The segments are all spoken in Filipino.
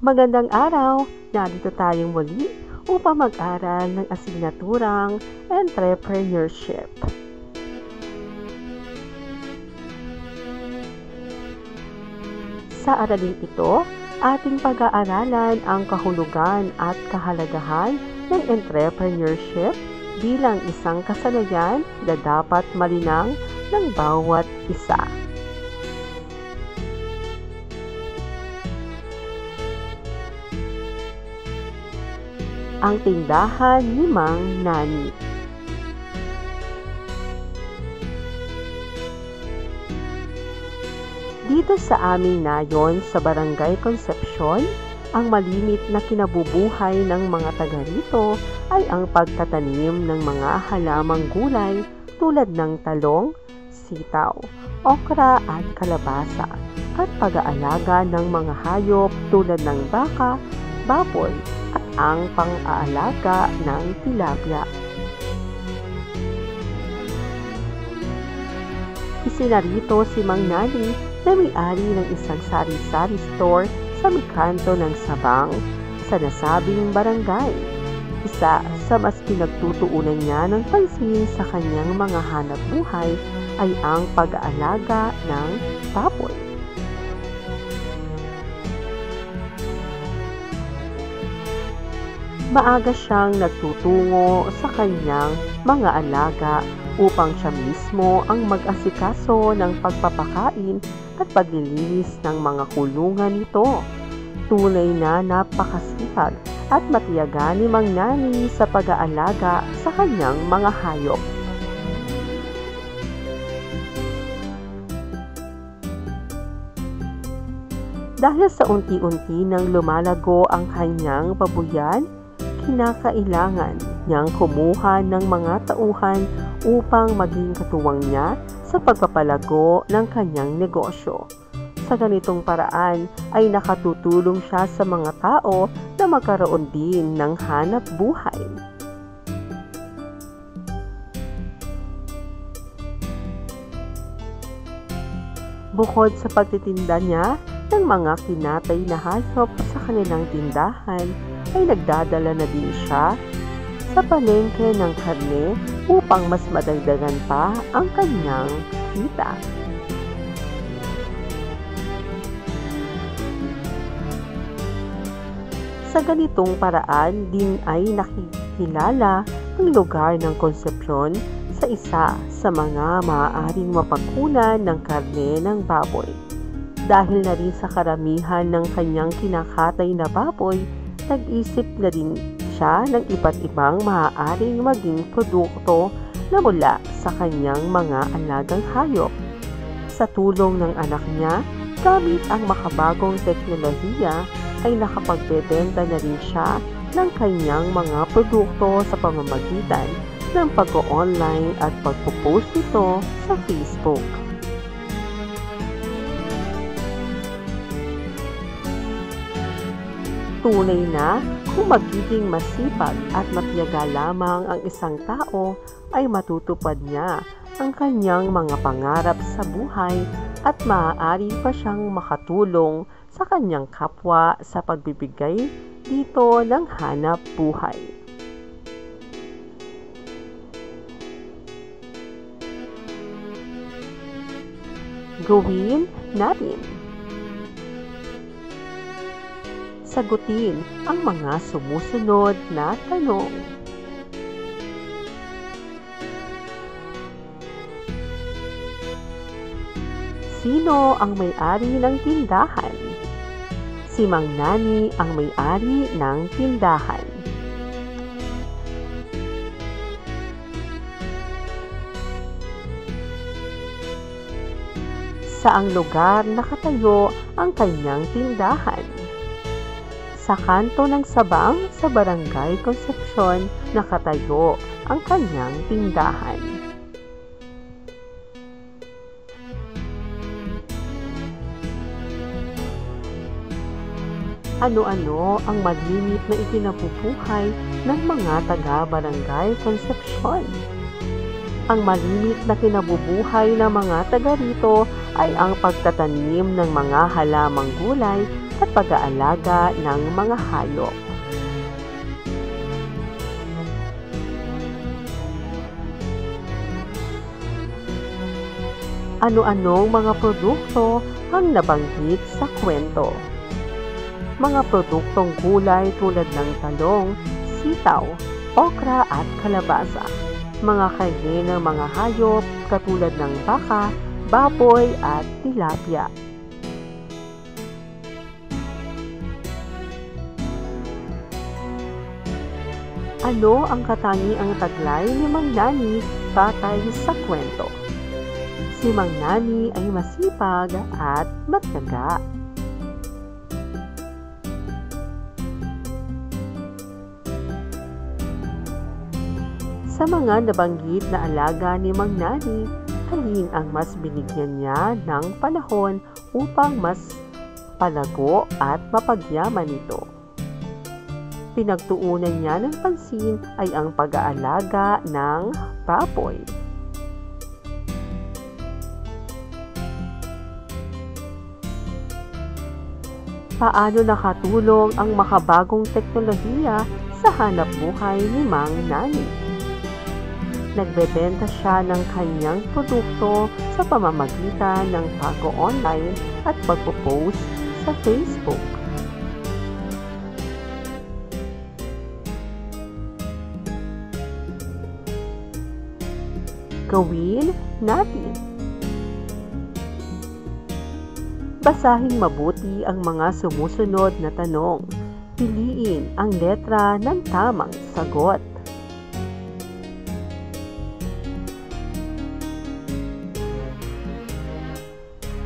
Magandang araw! Narito tayong muli upang mag-aral ng asignaturang Entrepreneurship. Sa araling ito, ating pag-aaralan ang kahulugan at kahalagahan ng entrepreneurship bilang isang kasanayan na dapat malinang ng bawat isa. Ang tindahan ni Mang Nani. Dito sa aming nayon sa Barangay Concepcion, ang malimit na kinabubuhay ng mga taga rito ay ang pagtatanim ng mga halamang gulay tulad ng talong, sitaw, okra at kalabasa, at pag-aalaga ng mga hayop tulad ng baka, baboy, at ang pang-aalaga ng tilapia. Isinarito si Mang Nani na may-ari ng isang sari-sari store sa may kanto ng Sabang sa nasabing barangay. Isa sa mas pinagtutuunan niya ng pansin sa kanyang mga hanap buhay ay ang pag-aalaga ng baboy. Maaga siyang nagtutungo sa kanyang mga alaga upang siya mismo ang mag-asikaso ng pagpapakain at paglilinis ng mga kulungan nito. Tunay na napakasipag at matiyaga ni Mang Nani sa pag-aalaga sa kanyang mga hayop. Dahil sa unti-unti nang lumalago ang kanyang babuyan, kinakailangan niyang kumuha ng mga tauhan upang maging katuwang niya sa pagpapalago ng kanyang negosyo. Sa ganitong paraan ay nakatutulong siya sa mga tao na magkaroon din ng hanap buhay. Bukod sa pagtitinda niya ng mga kinatay na hayop sa kanilang tindahan, ay nagdadala na din siya sa palengke ng karne upang mas madagdagan pa ang kanyang kita. Sa ganitong paraan din ay nakikilala ang lugar ng Concepcion sa isa sa mga maaaring mapagkunan ng karne ng baboy. Dahil na rin sa karamihan ng kanyang kinakatay na baboy, nag-isip na din siya ng iba't ibang maaaring maging produkto na mula sa kanyang mga alagang hayop. Sa tulong ng anak niya, gamit ang makabagong teknolohiya, ay nakapagbebenta na rin siya ng kanyang mga produkto sa pamamagitan ng pag-online at pagpo-post nito sa Facebook. Tunay na kung magiging masipag at matiyaga lamang ang isang tao, ay matutupad niya ang kanyang mga pangarap sa buhay at maaari pa siyang makatulong sa kanyang kapwa sa pagbibigay dito ng hanap buhay. Gawin natin. Sagutin ang mga sumusunod na tanong. Sino ang may-ari ng tindahan? Si Mang Nani ang may-ari ng tindahan. Saang lugar nakatayo ang kanyang tindahan? Sa kanto ng Sabang sa Barangay Concepcion nakatayo ang kanyang tindahan. Ano-ano ang malimit na ikinabubuhay ng mga taga-Barangay Concepcion? Ang malimit na kinabubuhay ng mga taga rito ay ang pagtatanim ng mga halamang gulay at pag-aalaga ng mga hayop. Ano-anong mga produkto ang nabanggit sa kwento? Mga produktong gulay tulad ng talong, sitaw, okra at kalabasa. Mga karne ng mga hayop katulad ng baka, baboy at tilapia. Ano ang katangiang taglay ni Mang Nani batay sa kwento? Si Mang Nani ay masipag at matyaga. Sa mga nabanggit na alaga ni Mang Nani, alin ang mas binigyan niya ng panahon upang mas palago at mapagyaman ito? Pinagtuunan niya ng pansin ay ang pag-aalaga ng baboy. Paano nakatulong ang makabagong teknolohiya sa hanapbuhay ni Mang Nani? Nagbebenta siya ng kanyang produkto sa pamamagitan ng pag-online at pagpo-post sa Facebook. Gawin natin. Basahin mabuti ang mga sumusunod na tanong. Piliin ang letra ng tamang sagot.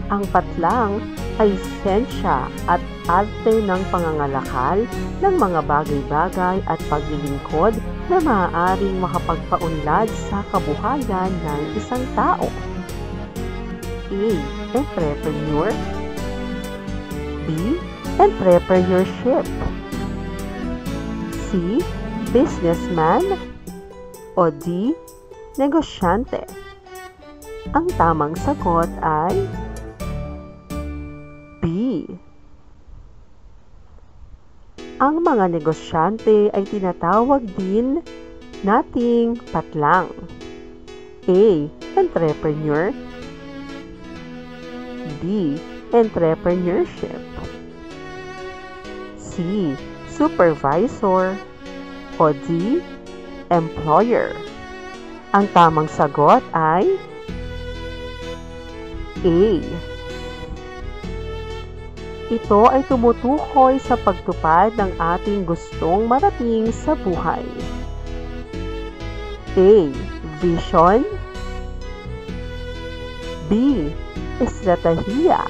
Ang patlang ay siyensya at arte ng pangangalakal ng mga bagay-bagay at paglilingkod na maaaring makapagpaunlad sa kabuhayan ng isang tao. A. Entrepreneur. B. Entrepreneurship. C. Businessman. O D. Negosyante. Ang tamang sagot ay B. Ang mga negosyante ay tinatawag din nating patlang. A. Entrepreneur. B. Entrepreneurship. C. Supervisor. O D. Employer. Ang tamang sagot ay A. Ito ay tumutukoy sa pagtupad ng ating gustong marating sa buhay. A. Vision. B. Estratehiya.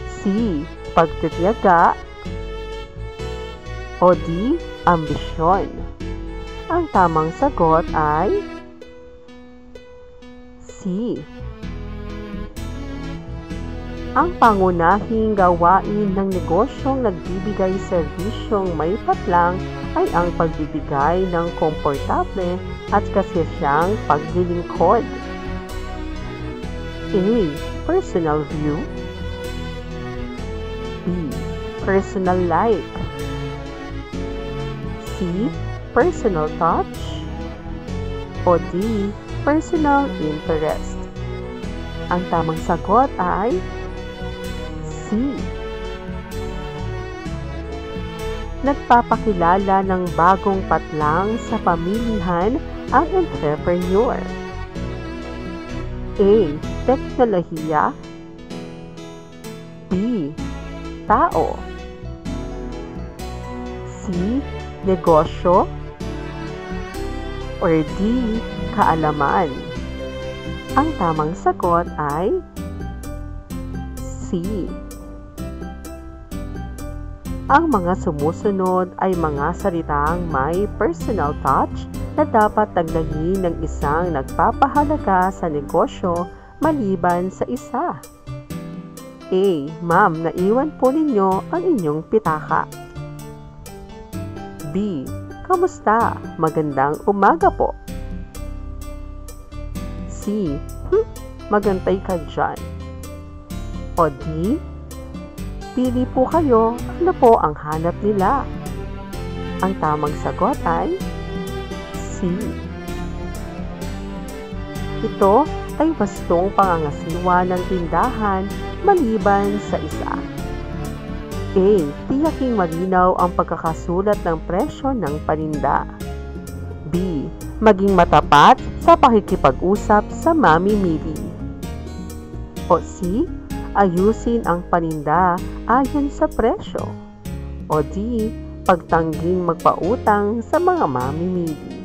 C. Pagtitiyaga. O D. Ambisyon. Ang tamang sagot ay C. Ang pangunahing gawain ng negosyong nagbibigay serbisyong may patlang ay ang pagbibigay ng komportable at kasiyasyang paglilingkod. A. Personal view. B. Personal like. C. Personal touch. O D. Personal interest. Ang tamang sagot ay C. Nagpapakilala ng bagong patlang sa pamilihan ang entrepreneur. A. Teknolohiya. B. Tao. C. Negosyo. Or D. Kaalaman. Ang tamang sagot ay C. Ang mga sumusunod ay mga salitang may personal touch na dapat taglayin ng isang nagpapahalaga sa negosyo maliban sa isa. A. Ma'am, naiwan po ninyo ang inyong pitaka. B. Kamusta? Magandang umaga po. C. Magantay ka dyan. O D. Pili po kayo, ano po ang hanap nila? Ang tamang sagot ay C. Ito ay wastong pangangasiwa ng tindahan maliban sa isa. A. Tiyaking malinaw ang pagkakasulat ng presyo ng paninda. B. Maging matapat sa pakikipag-usap sa mamimili. O C. Ayusin ang paninda ayon sa presyo. O D. Pagtangging magpautang sa mga mamimili.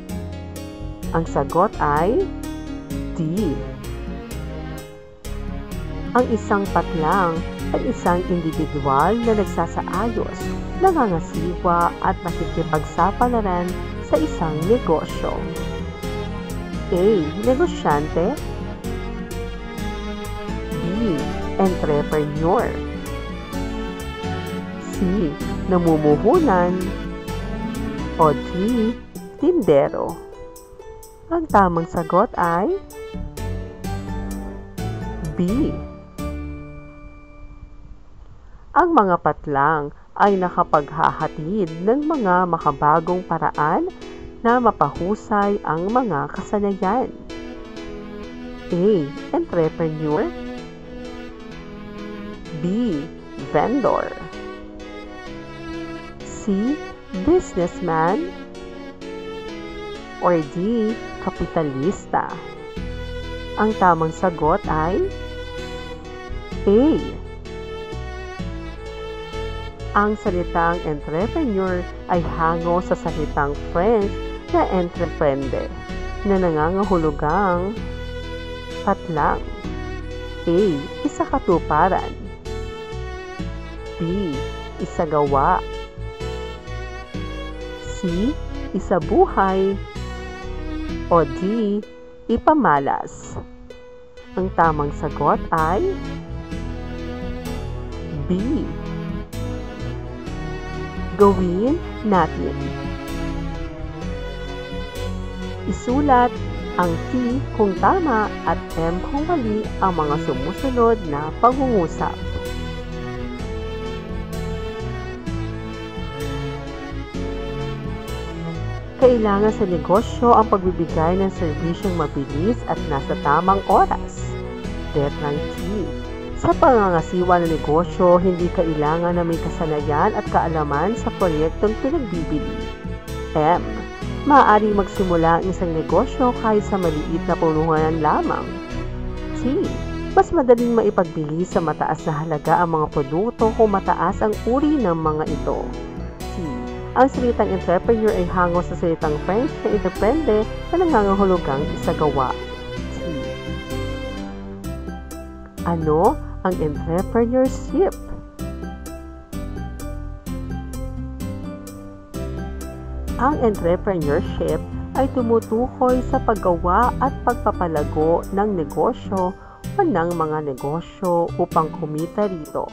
Ang sagot ay D. Ang isang patlang ay isang individual na nagsasaayos, nangangasiwa at nakikipagsapalaran sa isang negosyo. A. Negosyante. B. Entrepreneur. C. Namumuhunan. O D. Tindero. Ang tamang sagot ay B. Ang mga patlang ay nakapaghahatid ng mga makabagong paraan na mapahusay ang mga kasanayan. A. Entrepreneur. B. Vendor. C. Businessman. Or D. Kapitalista. Ang tamang sagot ay A. Ang salitang entrepreneur ay hango sa salitang French na entreprendre na nangangahulugang patlang. A. Isakatuparan. B. Isagawa. C. Isabuhay. O D. Ipamalas. Ang tamang sagot ay B. Gawin natin. Isulat ang T kung tama at M kung mali ang mga sumusunod na pangungusap. Kailangan sa negosyo ang pagbibigay ng serbisyong mabilis at nasa tamang oras. Letrang T. Sa pangangasiwa ng negosyo, hindi kailangan na may kasanayan at kaalaman sa proyektong pinagbibili. M. Maaaring magsimula ang isang negosyo kahit sa maliit na punuan lamang. T. Mas madaling maipagbili sa mataas na halaga ang mga produkto kung mataas ang uri ng mga ito. T. Ang salitang entrepreneur ay hango sa salitang French na entreprendre na nangangahulugang isagawa. T. Ano ang entrepreneurship? Ang entrepreneurship ay tumutukoy sa paggawa at pagpapalago ng negosyo o ng mga negosyo upang kumita rito.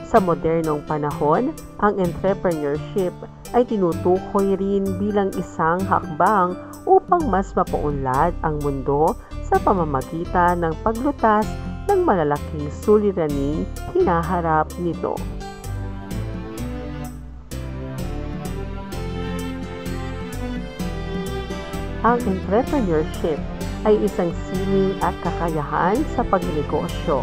Sa modernong panahon, ang entrepreneurship ay tinutukoy rin bilang isang hakbang upang mas mapaunlad ang mundo sa pamamagitan ng paglutas ng malalaking suliraning hinaharap nito. Ang entrepreneurship ay isang sining at kakayahan sa pagnegosyo.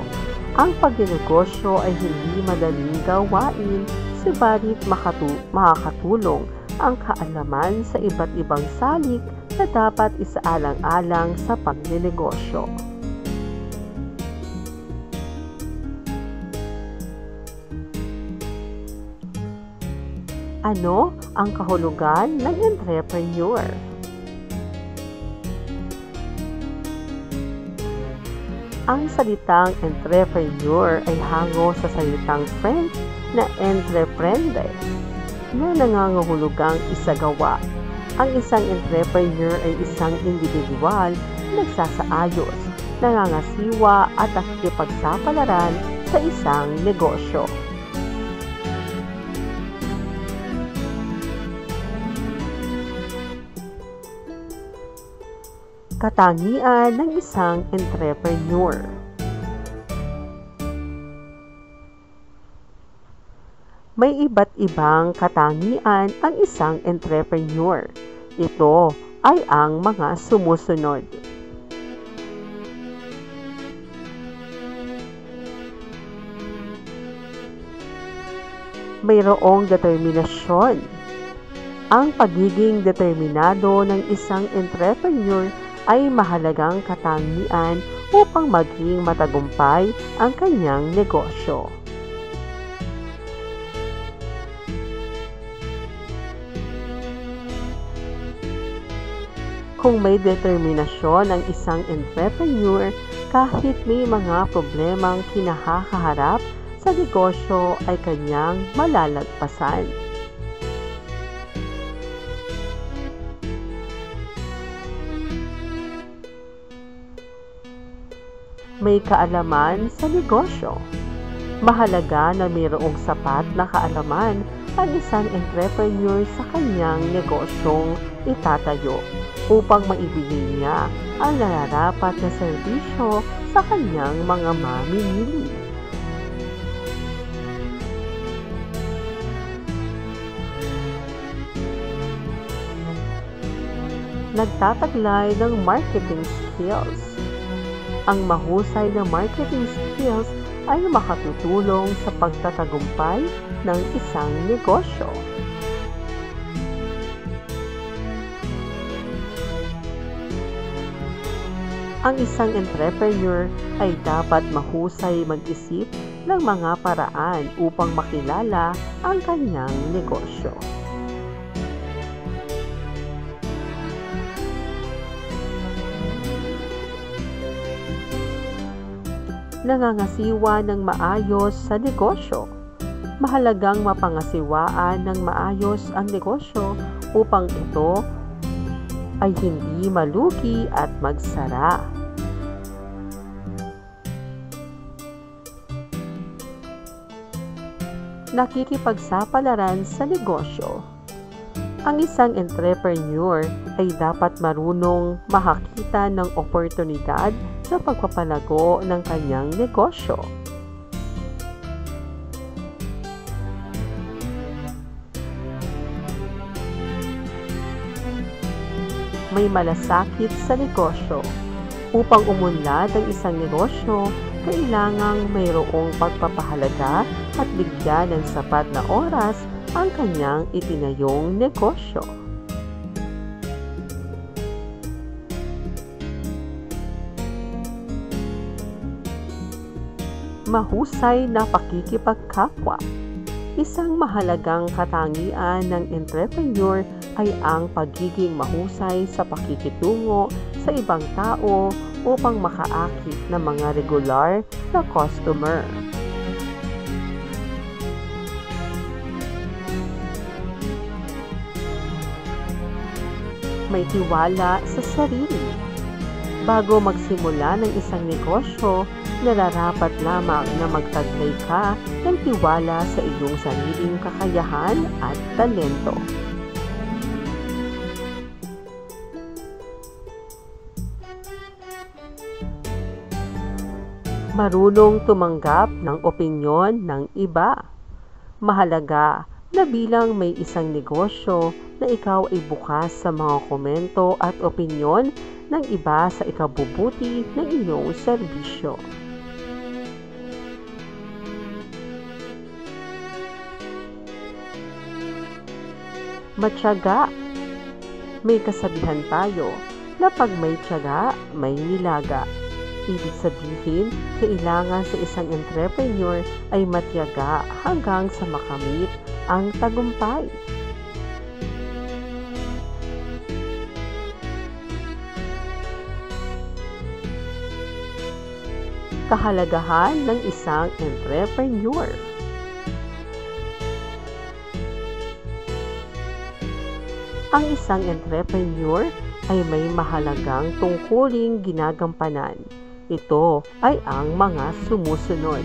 Ang pagnegosyo ay hindi madaling gawain, subalit makakatulong ang kaalaman sa iba't ibang salik na dapat isaalang-alang sa pagnenegosyo. Ano ang kahulugan ng entrepreneur? Ang salitang entrepreneur ay hango sa salitang French na entreprendre na nangangahulugang isagawa. Ang isang entrepreneur ay isang individual na nagsasaayos, nangangasiwa at nakikipagsapalaran sa isang negosyo. Katangian ng isang entrepreneur. May iba't ibang katangian ang isang entrepreneur. Ito ay ang mga sumusunod. Mayroong determinasyon. Ang pagiging determinado ng isang entrepreneur ay mahalagang katangian upang maging matagumpay ang kanyang negosyo. Kung may determinasyon ang isang entrepreneur, kahit may mga problemang kinakaharap sa negosyo ay kanyang malalagpasan. May kaalaman sa negosyo. Mahalaga na mayroong sapat na kaalaman ang isang entrepreneur sa kanyang negosyong itatayo upang maibigay niya ang nararapat na serbisyo sa kanyang mga mamimili. Nagtataglay ng marketing skills. Ang mahusay na marketing skills ay makatutulong sa pagtatagumpay ng isang negosyo. Ang isang entrepreneur ay dapat mahusay mag-isip ng mga paraan upang makilala ang kanyang negosyo. Nangangasiwa ng maayos sa negosyo. Mahalagang mapangasiwaan ng maayos ang negosyo upang ito ay hindi malugi at magsara. Nakikipagsapalaran sa negosyo. Ang isang entrepreneur ay dapat marunong makakita ng oportunidad sa pagpapalago ng kanyang negosyo. May malasakit sa negosyo. Upang umunlad ang isang negosyo, kailangang mayroong pagpapahalaga at bigyan ng sapat na oras ang kanyang itinayong negosyo. Mahusay na pakikipagkapwa. Isang mahalagang katangian ng entrepreneur ay ang pagiging mahusay sa pakikitungo sa ibang tao upang makaakit ng mga regular na customer. May tiwala sa sarili. Bago magsimula ng isang negosyo, nararapat lamang na magtaglay ka ng tiwala sa iyong sariling kakayahan at talento. Marunong tumanggap ng opinyon ng iba. Mahalaga na bilang may isang negosyo na ikaw ay bukas sa mga komento at opinyon ng iba sa ikabubuti ng iyong serbisyo. Matyaga. May kasabihan tayo na pag may tiyaga, may nilaga. Ibig sabihin, kailangan sa isang entrepreneur ay matyaga hanggang sa makamit ang tagumpay. Kahalagahan ng isang entrepreneur. Ang isang entrepreneur ay may mahalagang tungkuling ginagampanan. Ito ay ang mga sumusunod.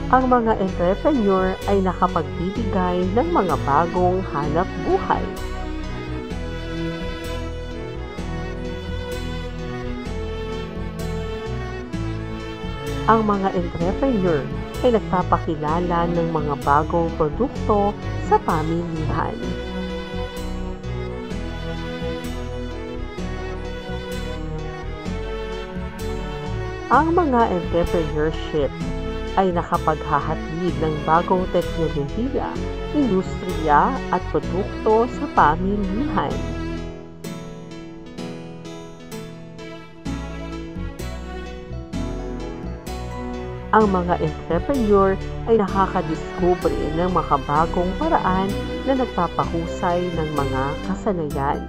Ang mga entrepreneur ay nakapagbibigay ng mga bagong hanap buhay. Ang mga entrepreneur ay nagpapakilala ng mga bagong produkto sa pamilihan. Ang mga entrepreneurship ay nakapaghahatid ng bagong teknolohiya, industriya at produkto sa pamilihan. Ang mga entrepreneur ay nakakadiskubre ng makabagong paraan na nagpapahusay ng mga kasanayan.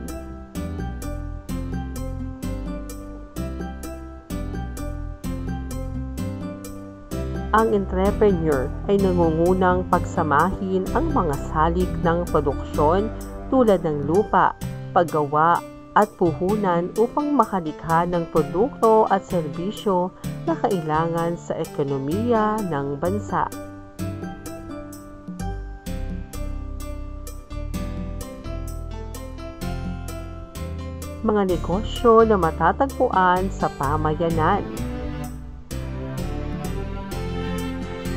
Ang entrepreneur ay nangungunang pagsamahin ang mga salik ng produksyon tulad ng lupa, paggawa at puhunan upang makalikha ng produkto at serbisyo na kailangan sa ekonomiya ng bansa. Mga negosyo na matatagpuan sa pamayanan.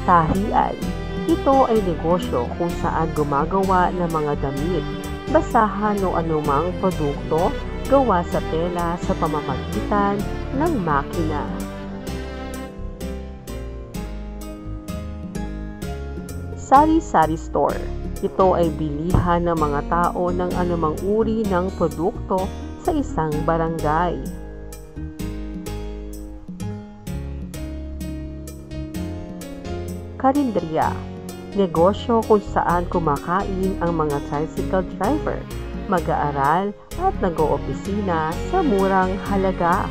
Tahian. Ito ay negosyo kung saan gumagawa ng mga damit, basahan o anumang produkto gawa sa tela sa pamamagitan ng makina. Sari-sari store. Ito ay bilihan ng mga tao ng anumang uri ng produkto sa isang barangay. Karinderya. Negosyo kung saan kumakain ang mga tricycle driver, mag-aaral at nag-oopisina sa murang halaga.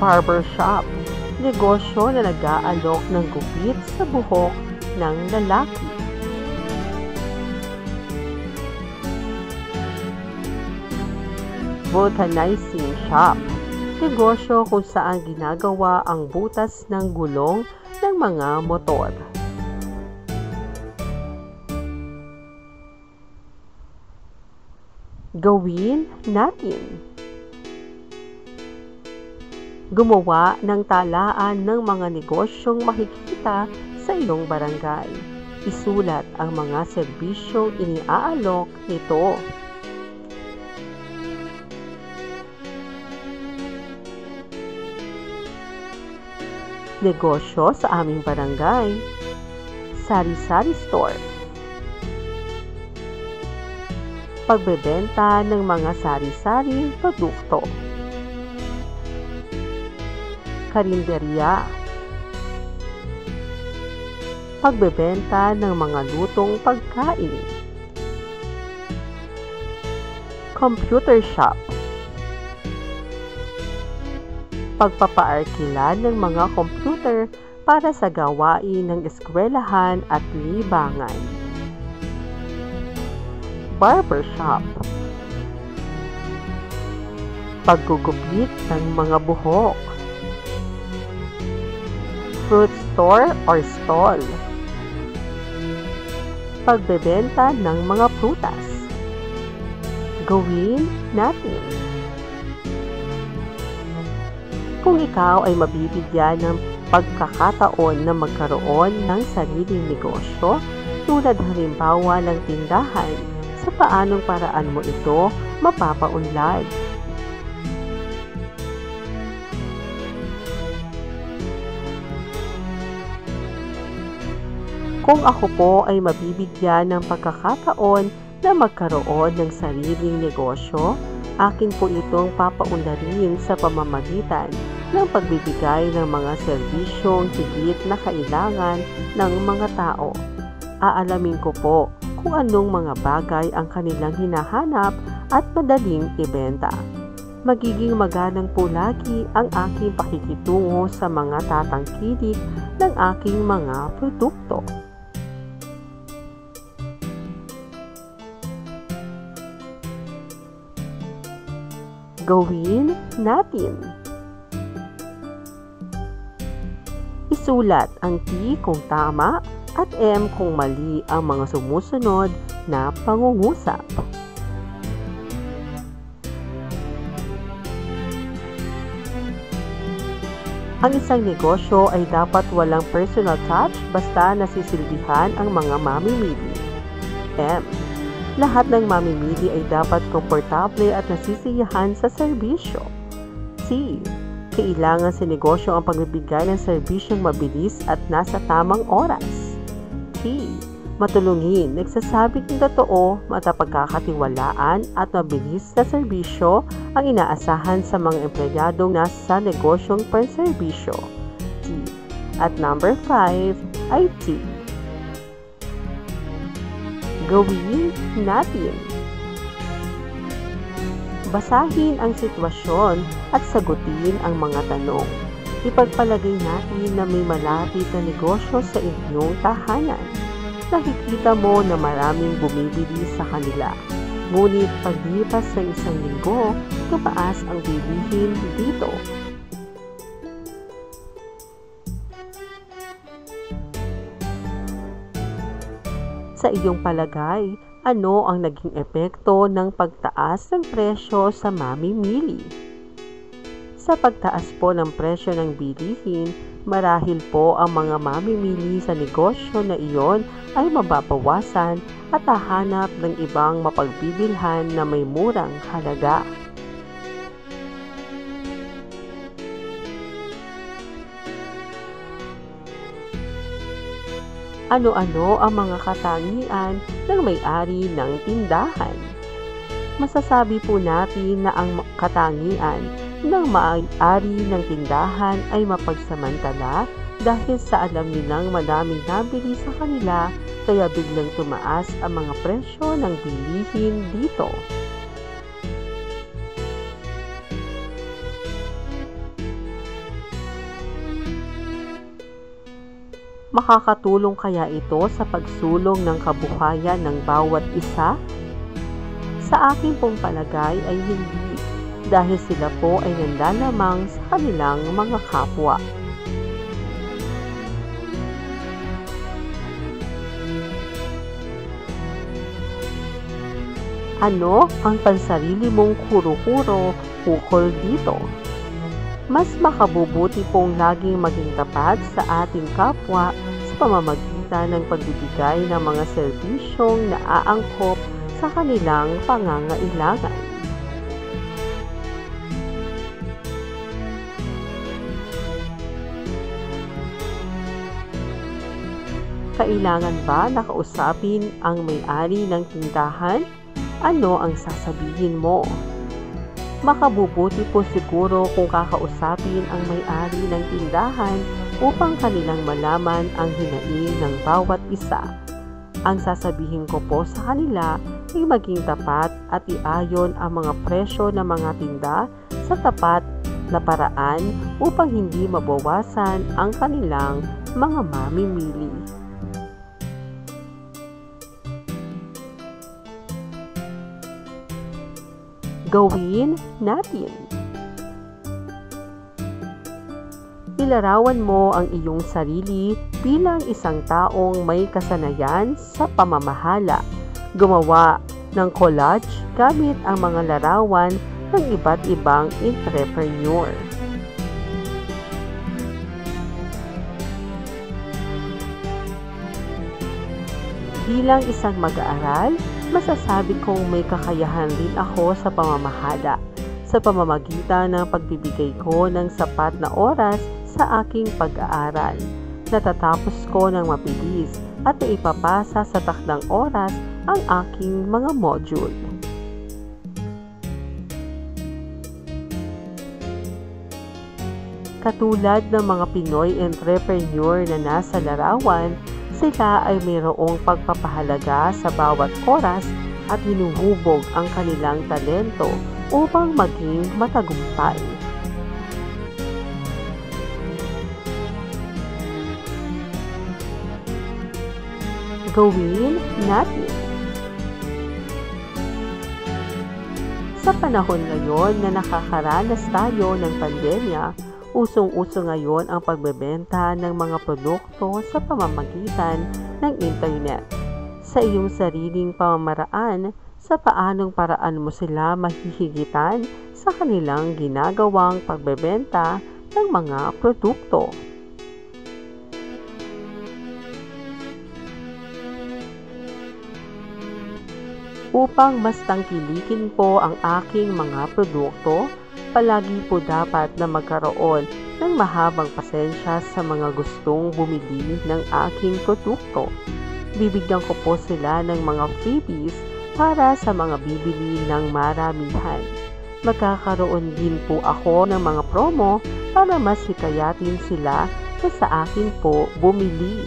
Barbershop. Negosyo na nag-aalok ng gupit sa buhok ng lalaki. Vulcanizing shop. Negosyo kung saan ginagawa ang butas ng gulong ng mga motor. Gawin natin. Gumawa ng talaan ng mga negosyong makikita sa iyong barangay. Isulat ang mga serbisyong iniaalok nito. Negosyo sa aming barangay. Sari-sari store. Pagbebenta ng mga sari-sari produkto. Karinderya. Pagbebenta ng mga lutong pagkain. Computer shop. Pagpapaarkila ng mga computer para sa gawain ng eskwelahan at libangan. Barbershop. Paggugupit ng mga buhok. Fruit store or stall. Pagbebenta ng mga prutas. Gawin natin. Kung ikaw ay mabibigyan ng pagkakataon na magkaroon ng sariling negosyo, tulad halimbawa ng tindahan, sa paanong paraan mo ito mapapaunlad? Kung ako po ay mabibigyan ng pagkakataon na magkaroon ng sariling negosyo, akin po itong papaunlarin sa pamamagitan ng pagbibigay ng mga serbisyong higit na kailangan ng mga tao. Aalamin ko po kung anong mga bagay ang kanilang hinahanap at madaling ibenta. Magiging maganang po lagi ang aking pakikitungo sa mga tatangkilik ng aking mga produkto. Gawin natin. Isulat ang T kung tama at M kung mali ang mga sumusunod na pangungusap. Ang isang negosyo ay dapat walang personal touch basta nasisilbihan ang mga mamimili. M. Lahat ng mamimili ay dapat komportable at nasisiyahan sa serbisyo. C. Kailangan sa negosyo ang pagbibigay ng serbisyong mabilis at nasa tamang oras. D. Matulungin, nagsasabing ng totoo, matapagkakatiwalaan at mabilis na serbisyo ang inaasahan sa mga empleyadong nasa negosyong panserbisyo. T. At number 5 ay T. Gawin natin. Basahin ang sitwasyon at sagutin ang mga tanong. Ipagpalagay natin na may malapit na negosyo sa inyong tahanan. Nakikita mo na maraming bumibili sa kanila. Ngunit paglipas ng isang linggo, tumaas ang bilihin dito. Sa iyong palagay, ano ang naging epekto ng pagtaas ng presyo sa mamimili? Sa pagtaas po ng presyo ng bilihin, marahil po ang mga mamimili sa negosyo na iyon ay mababawasan at hahanap ng ibang mapagbibilhan na may murang halaga. Ano-ano ang mga katangian ng may-ari ng tindahan? Masasabi po natin na ang katangian ng may-ari ng tindahan ay mapagsamantala dahil sa alam nilang madaming nabili sa kanila kaya biglang tumaas ang mga presyo ng bilihin dito. Makakatulong kaya ito sa pagsulong ng kabuhayan ng bawat isa? Sa aking pong palagay ay hindi, dahil sila po ay nanlalamang sa kanilang mga kapwa. Ano ang pansarili mong kuro-kuro ukol dito? Mas makabubuti pong laging maging tapat sa ating kapwa sa pamamagitan ng pagbibigay ng mga serbisyong naaangkop sa kanilang pangangailangan. Kailangan ba nakausapin ang may-ari ng tindahan? Ano ang sasabihin mo? Makabubuti po siguro kung kakausapin ang may-ari ng tindahan upang kanilang malaman ang hinaing ng bawat isa. Ang sasabihin ko po sa kanila ay maging tapat at iayon ang mga presyo ng mga tinda sa tapat na paraan upang hindi mabawasan ang kanilang mga mamimili. Gawin natin. Ilarawan mo ang iyong sarili bilang isang taong may kasanayan sa pamamahala. Gumawa ng collage gamit ang mga larawan ng iba't ibang entrepreneur. Bilang isang mag-aaral, masasabi kong may kakayahan rin ako sa pamamahala sa pamamagitan ng pagbibigay ko ng sapat na oras sa aking pag-aaral. Natatapos ko ng mabilis at naipapasa sa takdang oras ang aking mga module. Katulad ng mga Pinoy entrepreneur na nasa larawan, sila ay mayroong pagpapahalaga sa bawat oras at hinuhubog ang kanilang talento upang maging matagumpay. Gawin natin. Sa panahon ngayon na nakakaranas tayo ng pandemya, usong-uso ngayon ang pagbebenta ng mga produkto sa pamamagitan ng internet. Sa iyong sariling pamamaraan, sa paanong paraan mo sila mahihigitan sa kanilang ginagawang pagbebenta ng mga produkto. Upang mas tangkilikin po ang aking mga produkto, palagi po dapat na magkaroon ng mahabang pasensya sa mga gustong bumili ng aking produkto. Bibigyan ko po sila ng mga freebies para sa mga bibili ng maramihan. Magkakaroon din po ako ng mga promo para mas hikayatin sila na sa akin po bumili.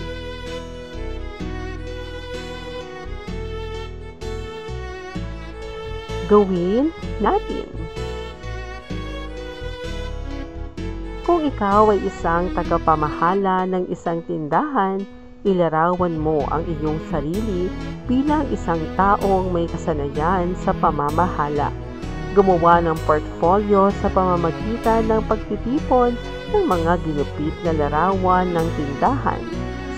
Gawin natin. Kung ikaw ay isang tagapamahala ng isang tindahan, ilarawan mo ang iyong sarili bilang isang taong may kasanayan sa pamamahala. Gumawa ng portfolio sa pamamagitan ng pagtitipon ng mga ginupit na larawan ng tindahan.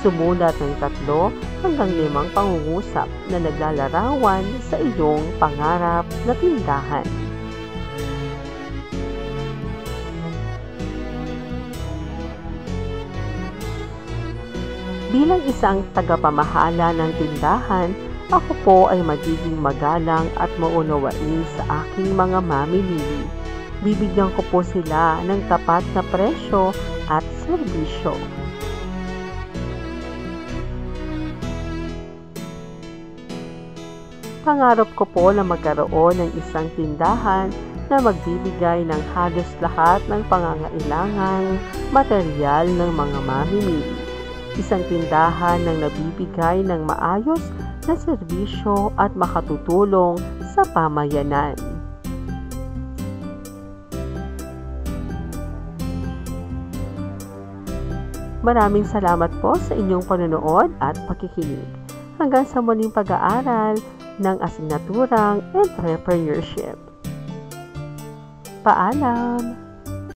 Sumulat ng 3 hanggang 5 pangungusap na naglalarawan sa iyong pangarap na tindahan. Bilang isang tagapamahala ng tindahan, ako po ay magiging magalang at maunawain sa aking mga mamimili. Bibigyan ko po sila ng tapat na presyo at serbisyo. Pangarap ko po na magkaroon ng isang tindahan na magbibigay ng halos lahat ng pangangailangang material ng mga mamimili. Isang tindahan na nabibigay ng maayos na serbisyo at makatutulong sa pamayanan. Maraming salamat po sa inyong panonood at pakikinig. Hanggang sa muling pag-aaral ng asignaturang Entrepreneurship. Paalam!